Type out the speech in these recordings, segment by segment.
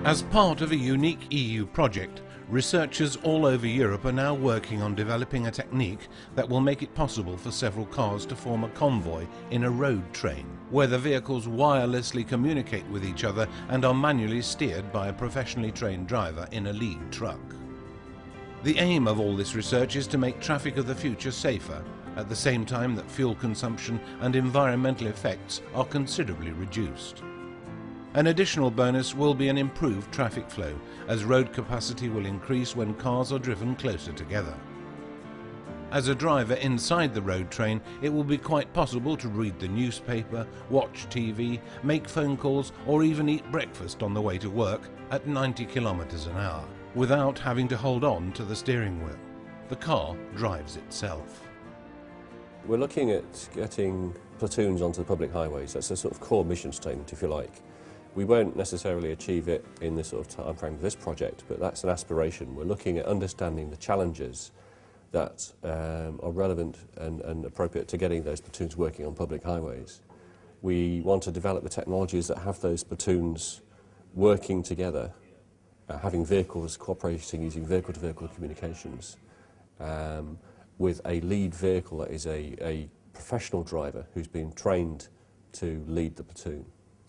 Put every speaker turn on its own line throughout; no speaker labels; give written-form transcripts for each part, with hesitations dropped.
As part of a unique EU project, researchers all over Europe are now working on developing a technique that will make it possible for several cars to form a convoy in a road train, where the vehicles wirelessly communicate with each other and are manually steered by a professionally trained driver in a lead truck. The aim of all this research is to make traffic of the future safer, at the same time that fuel consumption and environmental effects are considerably reduced. An additional bonus will be an improved traffic flow, as road capacity will increase when cars are driven closer together. As a driver inside the road train, it will be quite possible to read the newspaper, watch TV, make phone calls, or even eat breakfast on the way to work at 90 kilometers an hour, without having to hold on to the steering wheel. The car drives itself.
We're looking at getting platoons onto the public highways. That's a sort of core mission statement, if you like. We won't necessarily achieve it in this sort of time frame of this project, but that's an aspiration. We're looking at understanding the challenges that are relevant and appropriate to getting those platoons working on public highways. We want to develop the technologies that have those platoons working together, having vehicles cooperating using vehicle-to-vehicle communications, with a lead vehicle that is a professional driver who's been trained to lead the platoon.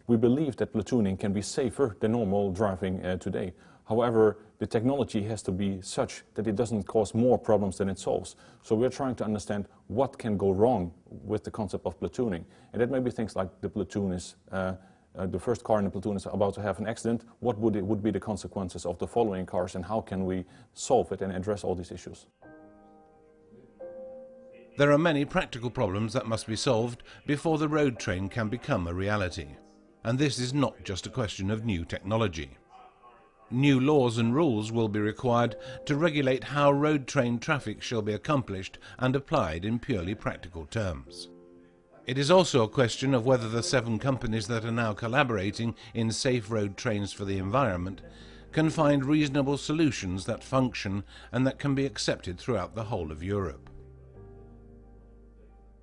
We believe that platooning can be safer than normal driving today. However, the technology has to be such that it doesn't cause more problems than it solves. So we're trying to understand what can go wrong with the concept of platooning. And that may be things like the platoon is, the first car in the platoon is about to have an accident. What would be the consequences of the following cars, and how can we solve it and address all these issues?
There are many practical problems that must be solved before the road train can become a reality. And this is not just a question of new technology. New laws and rules will be required to regulate how road train traffic shall be accomplished and applied in purely practical terms. It is also a question of whether the 7 companies that are now collaborating in safe road trains for the environment can find reasonable solutions that function and that can be accepted throughout the whole of Europe.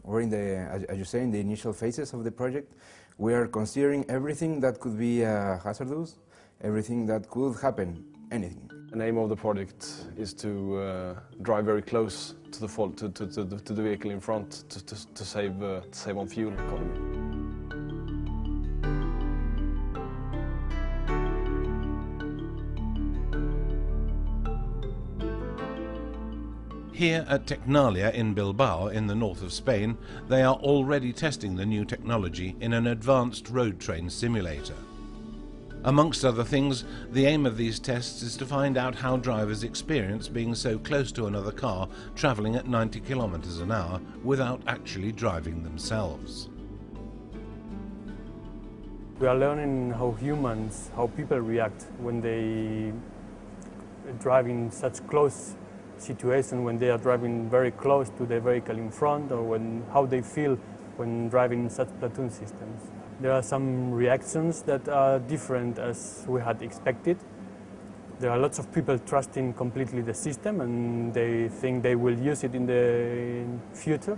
We're in as you say, in the initial phases of the project. We are considering everything that could be hazardous, everything that could happen, anything.
The aim of the project is to drive very close to the vehicle in front to save on fuel economy.
Here at Tecnalia in Bilbao, in the north of Spain, they are already testing the new technology in an advanced road train simulator. Amongst other things, the aim of these tests is to find out how drivers experience being so close to another car travelling at 90 kilometers an hour without actually driving themselves.
We are learning how people react when they drive in such close situation, when they are driving very close to the vehicle in front, or how they feel when driving in such platoon systems. There are some reactions that are different as we had expected. There are lots of people trusting completely the system and they think they will use it in the future,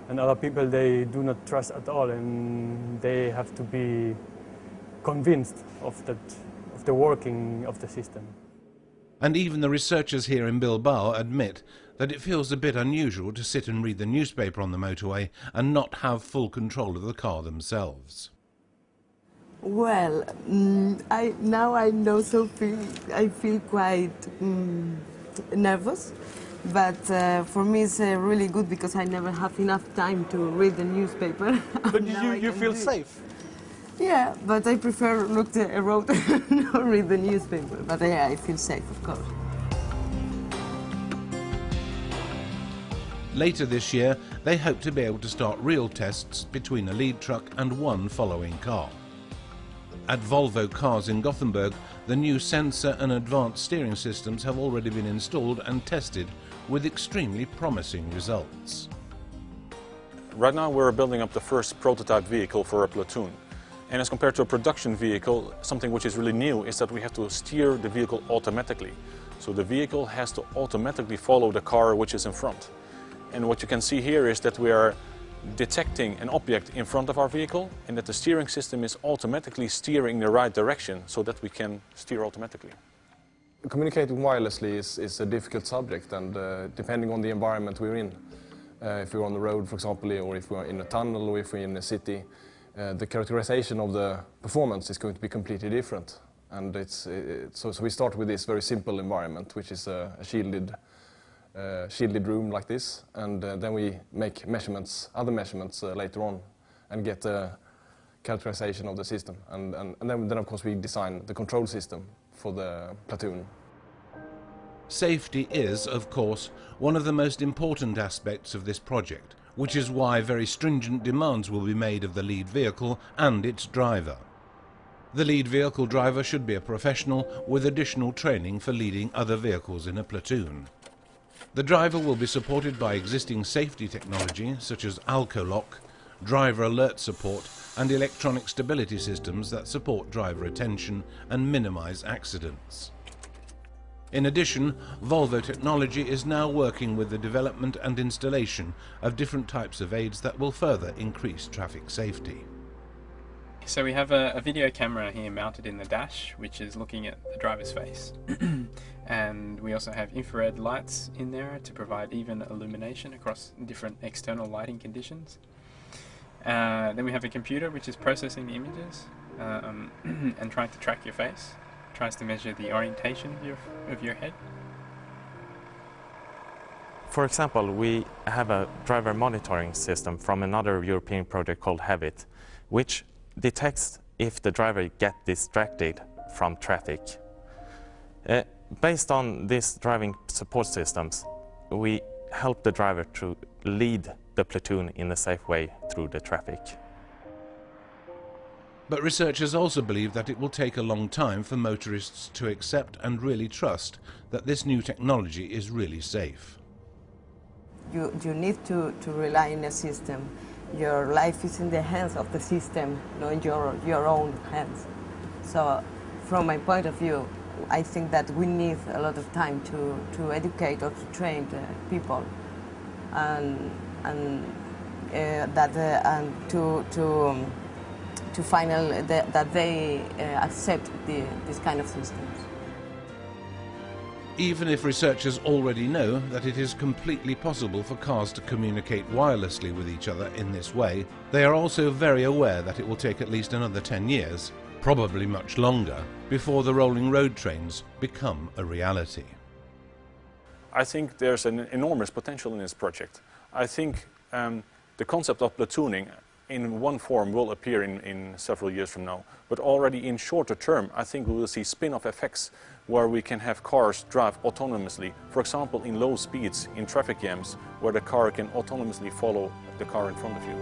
and other people they do not trust at all, and they have to be convinced of the working of the system.
And even the researchers here in Bilbao admit that it feels a bit unusual to sit and read the newspaper on the motorway and not have full control of the car themselves.
Well, now I feel quite nervous, but for me it's really good because I never have enough time to read the newspaper.
But you feel safe?
Yeah, but I prefer look at a road and not read the newspaper. But yeah, I feel safe, of course.
Later this year, they hope to be able to start real tests between a lead truck and one following car. At Volvo Cars in Gothenburg, the new sensor and advanced steering systems have already been installed and tested with extremely promising results.
Right now we're building up the first prototype vehicle for a platoon. And as compared to a production vehicle, something which is really new is that we have to steer the vehicle automatically. So the vehicle has to automatically follow the car which is in front. And what you can see here is that we are detecting an object in front of our vehicle and that the steering system is automatically steering the right direction so that we can steer automatically.
Communicating wirelessly is a difficult subject, and depending on the environment we're in, if we're on the road, for example, or if we're in a tunnel, or if we're in a city, the characterization of the performance is going to be completely different. And so we start with this very simple environment, which is a shielded room like this, and then we make measurements, other measurements later on, and get a characterization of the system. And then of course we design the control system for the platoon.
Safety is, of course, one of the most important aspects of this project, which is why very stringent demands will be made of the lead vehicle and its driver. The lead vehicle driver should be a professional with additional training for leading other vehicles in a platoon. The driver will be supported by existing safety technology such as alco-lock, driver alert support and electronic stability systems that support driver attention and minimize accidents. In addition, Volvo Technology is now working with the development and installation of different types of aids that will further increase traffic safety.
So we have a video camera here mounted in the dash, which is looking at the driver's face. And we also have infrared lights in there to provide even illumination across different external lighting conditions. Then we have a computer which is processing the images and trying to track your face. Tries to measure the orientation of your head.
For example, we have a driver monitoring system from another European project called HAVIT, which detects if the driver gets distracted from traffic. Based on these driving support systems, we help the driver to lead the platoon in a safe way through the traffic.
But researchers also believe that it will take a long time for motorists to accept and really trust that this new technology is really safe.
You need to rely on a system. Your life is in the hands of the system, not in your own hands. So from my point of view, I think that we need a lot of time to educate or to train the people and to finally that they accept this kind of systems.
Even if researchers already know that it is completely possible for cars to communicate wirelessly with each other in this way, they are also very aware that it will take at least another 10 years, probably much longer, before the rolling road trains become a reality.
I think there's an enormous potential in this project. I think the concept of platooning in one form will appear in several years from now. But already in shorter term, I think we will see spin-off effects where we can have cars drive autonomously. For example, in low speeds, in traffic jams, where the car can autonomously follow the car in front of you.